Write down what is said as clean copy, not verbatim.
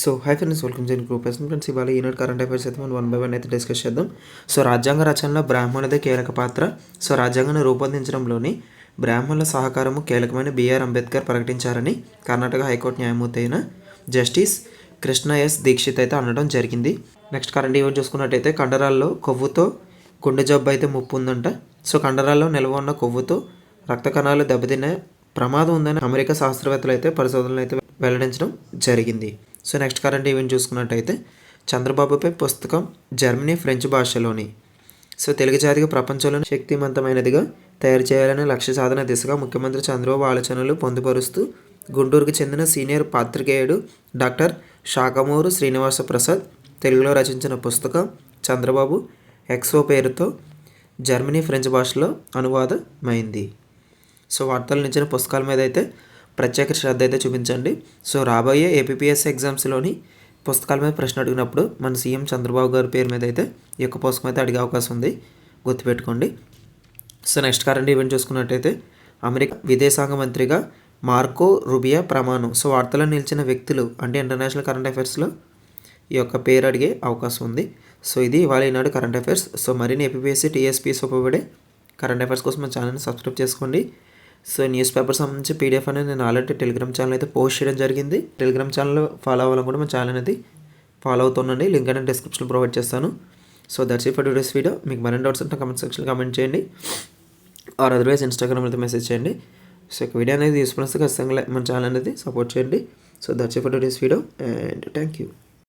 So hi friends, welcome చేయని group friends. ఇవాళ ఈనాడు current affairs అయితే మనం 1 by 1 అయితే డిస్కస్ చేద్దాం. సో రాజ్యాంగ రచనలో బ్రాహ్మణులదే కీలక పాత్ర. సో రాజ్యాంగాన్ని రూపొందించడంలోని బ్రాహ్మణుల సహకారము కీలకమైన బిఆర్ అంబేద్కర్ ప్రకటించారని కర్ణాటక హైకోర్టు న్యాయమూర్తి అయిన జస్టిస్ కృష్ణ ఎస్ దీక్షిత్ అయితే అనడం జరిగింది. నెక్స్ట్ కరెంట్ ఈవెంట్ చూసుకున్నట్టయితే కండరాల్లో కొవ్వుతో గుండె జబ్బు అయితే ముప్పు ఉందంట. సో కండరాల్లో నిల్వ ఉన్న కొవ్వుతో రక్త కణాలు దెబ్బతినే ప్రమాదం ఉందని అమెరికా శాస్త్రవేత్తలు అయితే పరిశోధనలు అయితే వెల్లడించడం జరిగింది. సో నెక్స్ట్ కరెంట్ ఈవెంట్ చూసుకున్నట్టయితే చంద్రబాబుపై పుస్తకం జర్మనీ ఫ్రెంచ్ భాషలోని. సో తెలుగు జాతికి ప్రపంచంలోని శక్తివంతమైనదిగా తయారు చేయాలనే లక్ష్య సాధన దిశగా ముఖ్యమంత్రి చంద్రబాబు ఆలోచనలు పొందుపరుస్తూ గుంటూరుకు చెందిన సీనియర్ పాత్రికేయుడు డాక్టర్ శాఖమూరు శ్రీనివాస ప్రసాద్ తెలుగులో రచించిన పుస్తకం చంద్రబాబు ఎక్సో పేరుతో జర్మనీ ఫ్రెంచ్ భాషలో అనువాదమైంది. సో వార్తలు ఇచ్చిన పుస్తకాల మీద అయితే ప్రత్యేక శ్రద్ధ అయితే చూపించండి. సో రాబోయే ఏపీపీఎస్సీ ఎగ్జామ్స్లోని పుస్తకాల మీద ప్రశ్న అడిగినప్పుడు మన సీఎం చంద్రబాబు గారి పేరు మీద అయితే ఈ యొక్క పుస్తకం అయితే అడిగే అవకాశం ఉంది, గుర్తుపెట్టుకోండి. సో నెక్స్ట్ కరెంట్ ఈవెంట్ చూసుకున్నట్టయితే అమెరికా విదేశాంగ మంత్రిగా మార్కో రుబియో ప్రమాణం. సో వార్తల్లో నిలిచిన వ్యక్తులు అంటే ఇంటర్నేషనల్ కరెంట్ అఫైర్స్లో ఈ యొక్క పేరు అడిగే అవకాశం ఉంది. సో ఇది ఇవాళ ఈనాడు కరెంట్ అఫైర్స్. సో మరిన్ని ఏపీపీఎస్సీ టీఎస్పీఎస్ ఉపయోగపడే కరెంట్ అఫైర్స్ కోసం మన ఛానల్ని సబ్స్క్రైబ్ చేసుకోండి. సో న్యూస్ పేపర్ సంబంధించి పీడిఎఫ్ అనేది నేను ఆల్రెడీ టెలిగ్రామ్ ఛానల్ అయితే పోస్ట్ చేయడం జరిగింది. టెలిగ్రామ్ ఛానల్ ఫాలో అవ్వాలని కూడా మన ఛానల్ అనేది ఫాలో అవుతుండండి. లింక్ అనేది డిస్క్రిప్షన్లో ప్రొవైడ్ చేస్తాను. So that's it for today's video. మీకు మరిన్ని డౌట్స్ ఉంటే కమెంట్ సెక్షన్లో కమెంట్ చేయండి, ఆర్ అదర్వైజ్ ఇన్స్టాగ్రామ్ అయితే మెసేజ్ చేయండి. సో ఈ వీడియో అనేది యూస్ఫుల్ వస్తే ఖచ్చితంగా మన ఛానల్ అనేది సపోర్ట్ చేయండి. So that's it for today's video and thank you.